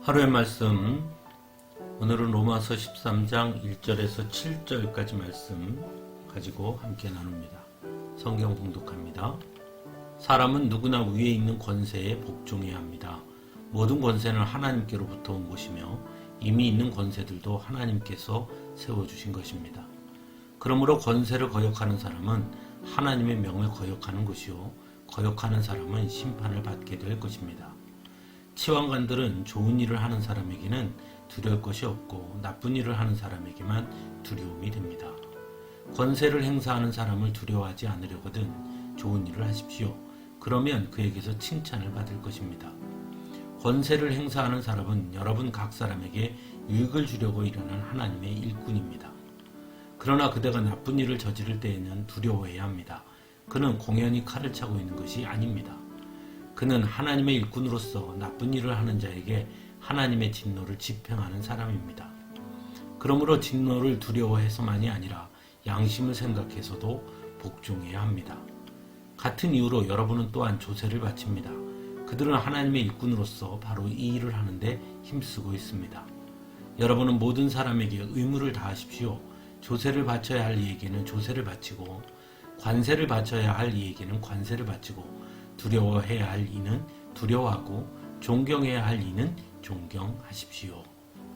하루의 말씀, 오늘은 로마서 13장 1절에서 7절까지 말씀 가지고 함께 나눕니다. 성경 봉독합니다. 사람은 누구나 위에 있는 권세에 복종해야 합니다. 모든 권세는 하나님께로부터 온 것이며 이미 있는 권세들도 하나님께서 세워주신 것입니다. 그러므로 권세를 거역하는 사람은 하나님의 명을 거역하는 것이요 거역하는 사람은 심판을 받게 될 것입니다. 치왕관들은 좋은 일을 하는 사람에게는 두려울 것이 없고 나쁜 일을 하는 사람에게만 두려움이 됩니다. 권세를 행사하는 사람을 두려워하지 않으려거든 좋은 일을 하십시오. 그러면 그에게서 칭찬을 받을 것입니다. 권세를 행사하는 사람은 여러분 각 사람에게 유익을 주려고 일하는 하나님의 일꾼입니다. 그러나 그대가 나쁜 일을 저지를 때에는 두려워해야 합니다. 그는 공연히 칼을 차고 있는 것이 아닙니다. 그는 하나님의 일꾼으로서 나쁜 일을 하는 자에게 하나님의 진노를 집행하는 사람입니다. 그러므로 진노를 두려워해서만이 아니라 양심을 생각해서도 복종해야 합니다. 같은 이유로 여러분은 또한 조세를 바칩니다. 그들은 하나님의 일꾼으로서 바로 이 일을 하는데 힘쓰고 있습니다. 여러분은 모든 사람에게 의무를 다하십시오. 조세를 바쳐야 할 이에게는 조세를 바치고 관세를 바쳐야 할 이에게는 관세를 바치고 두려워해야 할 이는 두려워하고 존경해야 할 이는 존경하십시오.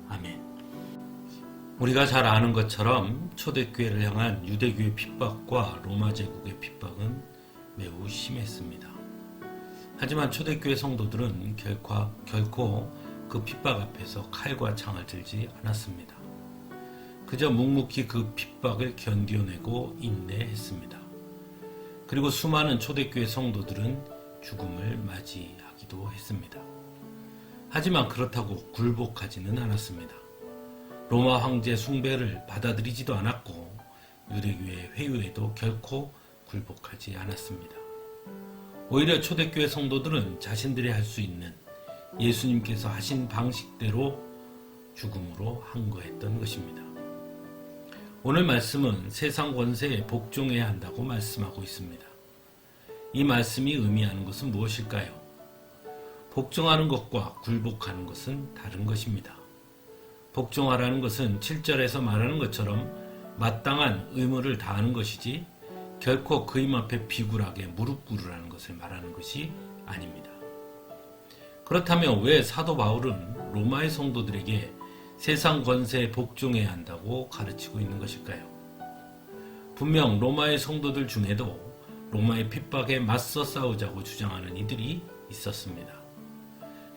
아멘. 우리가 잘 아는 것처럼 초대교회를 향한 유대교의 핍박과 로마 제국의 핍박은 매우 심했습니다. 하지만 초대교회 성도들은 결코 그 핍박 앞에서 칼과 창을 들지 않았습니다. 그저 묵묵히 그 핍박을 견뎌내고 인내했습니다. 그리고 수많은 초대교회 성도들은 죽음을 맞이하기도 했습니다. 하지만 그렇다고 굴복하지는 않았습니다. 로마 황제 숭배를 받아들이지도 않았고 유대교회 회유에도 결코 굴복하지 않았습니다. 오히려 초대교회 성도들은 자신들이 할 수 있는 예수님께서 하신 방식대로 죽음으로 항거했던 것입니다. 오늘 말씀은 세상 권세에 복종해야 한다고 말씀하고 있습니다. 이 말씀이 의미하는 것은 무엇일까요? 복종하는 것과 굴복하는 것은 다른 것입니다. 복종하라는 것은 7절에서 말하는 것처럼 마땅한 의무를 다하는 것이지 결코 그임 앞에 비굴하게 무릎 꿇으라는 것을 말하는 것이 아닙니다. 그렇다면 왜 사도 바울은 로마의 성도들에게 세상 권세에 복종해야 한다고 가르치고 있는 것일까요? 분명 로마의 성도들 중에도 로마의 핍박에 맞서 싸우자고 주장하는 이들이 있었습니다.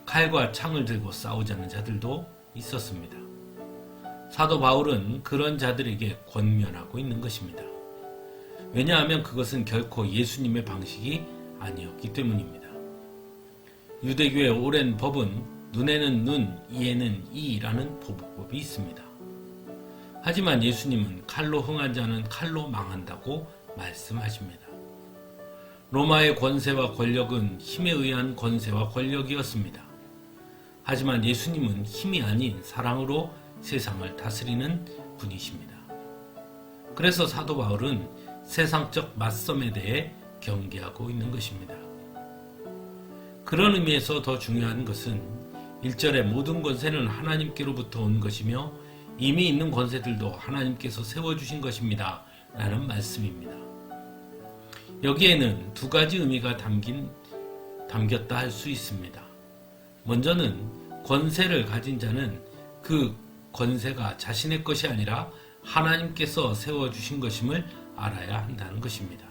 칼과 창을 들고 싸우자는 자들도 있었습니다. 사도 바울은 그런 자들에게 권면하고 있는 것입니다. 왜냐하면 그것은 결코 예수님의 방식이 아니었기 때문입니다. 유대교의 오랜 법은 눈에는 눈, 이에는 이라는 보복법이 있습니다. 하지만 예수님은 칼로 흥한 자는 칼로 망한다고 말씀하십니다. 로마의 권세와 권력은 힘에 의한 권세와 권력이었습니다. 하지만 예수님은 힘이 아닌 사랑으로 세상을 다스리는 분이십니다. 그래서 사도 바울은 세상적 맞섬에 대해 경계하고 있는 것입니다. 그런 의미에서 더 중요한 것은 1절의 모든 권세는 하나님께로부터 온 것이며 이미 있는 권세들도 하나님께서 세워주신 것입니다. 라는 말씀입니다. 여기에는 두 가지 의미가 담겼다 할 수 있습니다. 먼저는 권세를 가진 자는 그 권세가 자신의 것이 아니라 하나님께서 세워주신 것임을 알아야 한다는 것입니다.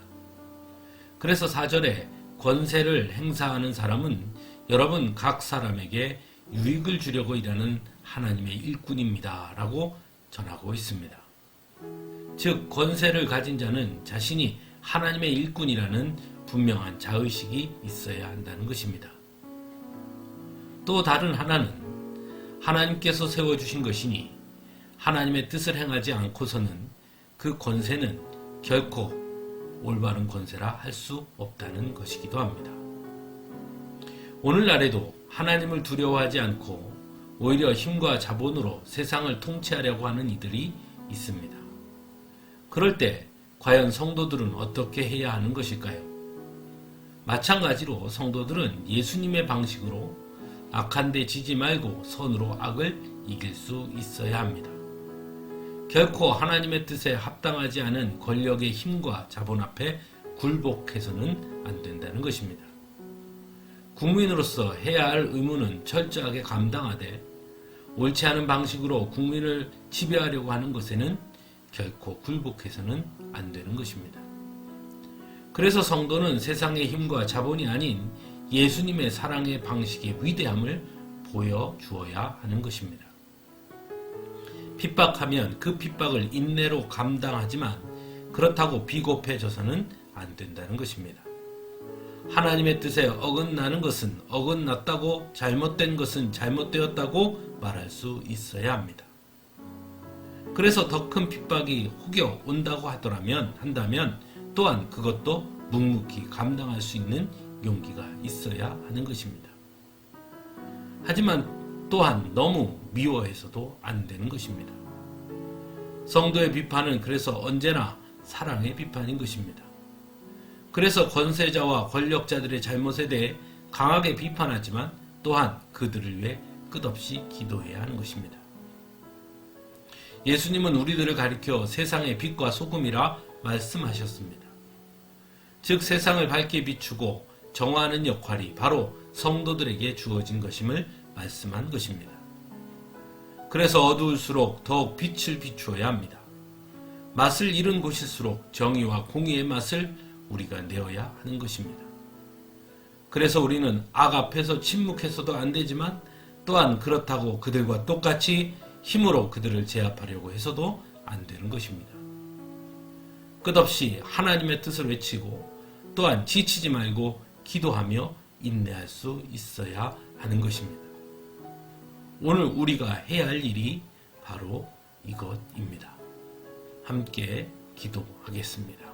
그래서 4절에 권세를 행사하는 사람은 여러분 각 사람에게 유익을 주려고 일하는 하나님의 일꾼입니다. 라고 전하고 있습니다. 즉 권세를 가진 자는 자신이 하나님의 일꾼이라는 분명한 자의식이 있어야 한다는 것입니다. 또 다른 하나는 하나님께서 세워주신 것이니 하나님의 뜻을 행하지 않고서는 그 권세는 결코 올바른 권세라 할 수 없다는 것이기도 합니다. 오늘날에도 하나님을 두려워하지 않고 오히려 힘과 자본으로 세상을 통치하려고 하는 이들이 있습니다. 그럴 때 과연 성도들은 어떻게 해야 하는 것일까요? 마찬가지로 성도들은 예수님의 방식으로 악한 데 지지 말고 선으로 악을 이길 수 있어야 합니다. 결코 하나님의 뜻에 합당하지 않은 권력의 힘과 자본 앞에 굴복해서는 안 된다는 것입니다. 국민으로서 해야 할 의무는 철저하게 감당하되 옳지 않은 방식으로 국민을 지배하려고 하는 것에는 결코 굴복해서는 안 되는 것입니다. 그래서 성도는 세상의 힘과 자본이 아닌 예수님의 사랑의 방식의 위대함을 보여주어야 하는 것입니다. 핍박하면 그 핍박을 인내로 감당하지만 그렇다고 비겁해져서는 안 된다는 것입니다. 하나님의 뜻에 어긋나는 것은 어긋났다고, 잘못된 것은 잘못되었다고 말할 수 있어야 합니다. 그래서 더 큰 핍박이 혹여 온다고 한다면 또한 그것도 묵묵히 감당할 수 있는 용기가 있어야 하는 것입니다. 하지만 또한 너무 미워해서도 안 되는 것입니다. 성도의 비판은 그래서 언제나 사랑의 비판인 것입니다. 그래서 권세자와 권력자들의 잘못에 대해 강하게 비판하지만 또한 그들을 위해 끝없이 기도해야 하는 것입니다. 예수님은 우리들을 가리켜 세상의 빛과 소금이라 말씀하셨습니다. 즉 세상을 밝게 비추고 정화하는 역할이 바로 성도들에게 주어진 것임을 말씀한 것입니다. 그래서 어두울수록 더욱 빛을 비추어야 합니다. 맛을 잃은 곳일수록 정의와 공의의 맛을 우리가 내어야 하는 것입니다. 그래서 우리는 악 앞에서 침묵해서도 안 되지만 또한 그렇다고 그들과 똑같이 힘으로 그들을 제압하려고 해서도 안 되는 것입니다. 끝없이 하나님의 뜻을 외치고 또한 지치지 말고 기도하며 인내할 수 있어야 하는 것입니다. 오늘 우리가 해야 할 일이 바로 이것입니다. 함께 기도하겠습니다.